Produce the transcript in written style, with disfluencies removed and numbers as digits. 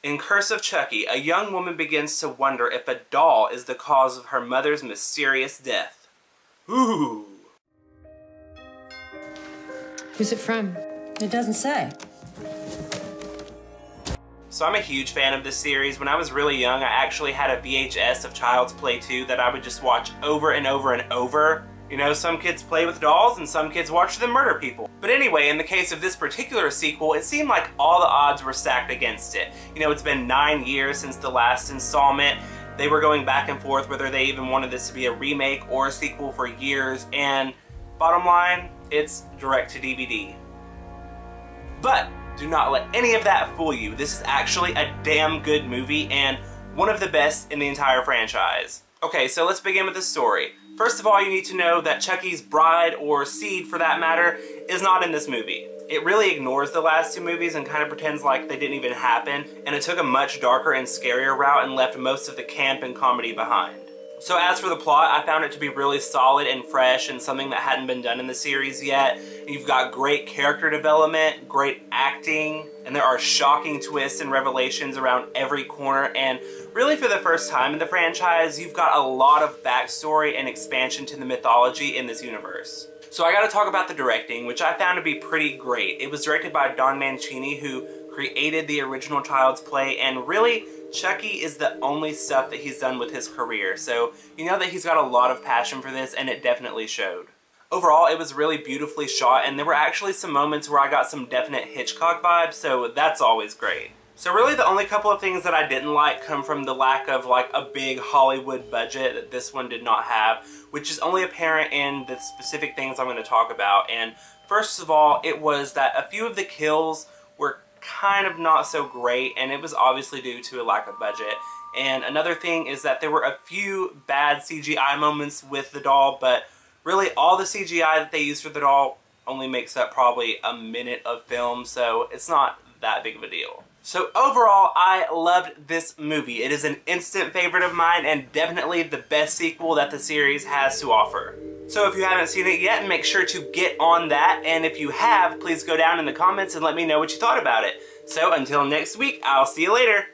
In Curse of Chucky, a young woman begins to wonder if a doll is the cause of her mother's mysterious death. Ooh. Who's it from? It doesn't say. So I'm a huge fan of this series. When I was really young, I actually had a VHS of Child's Play 2 that I would just watch over and over and over. You know, some kids play with dolls and some kids watch them murder people. But anyway, in the case of this particular sequel, it seemed like all the odds were stacked against it. You know, it's been 9 years since the last installment. They were going back and forth whether they even wanted this to be a remake or a sequel for years, and bottom line, it's direct to DVD. But do not let any of that fool you. This is actually a damn good movie and one of the best in the entire franchise. Okay, so let's begin with the story. First of all, you need to know that Chucky's bride, or seed for that matter, is not in this movie. It really ignores the last two movies and kind of pretends like they didn't even happen, and it took a much darker and scarier route and left most of the camp and comedy behind. So as for the plot, I found it to be really solid and fresh and something that hadn't been done in the series yet. You've got great character development, great acting, and there are shocking twists and revelations around every corner, and really for the first time in the franchise, you've got a lot of backstory and expansion to the mythology in this universe. So I gotta talk about the directing, which I found to be pretty great. It was directed by Don Mancini, who created the original Child's Play, and really, Chucky is the only stuff that he's done with his career, so you know that he's got a lot of passion for this, and it definitely showed. Overall, it was really beautifully shot, and there were actually some moments where I got some definite Hitchcock vibes, so that's always great. So really the only couple of things that I didn't like come from the lack of like a big Hollywood budget that this one did not have, which is only apparent in the specific things I'm going to talk about. And first of all, it was that a few of the kills were kind of not so great, and it was obviously due to a lack of budget. And another thing is that there were a few bad CGI moments with the doll, but really all the CGI that they used for the doll only makes up probably a minute of film, so it's not that big of a deal. So overall, I loved this movie. It is an instant favorite of mine and definitely the best sequel that the series has to offer. So if you haven't seen it yet, make sure to get on that, and if you have, please go down in the comments and let me know what you thought about it. So until next week, I'll see you later.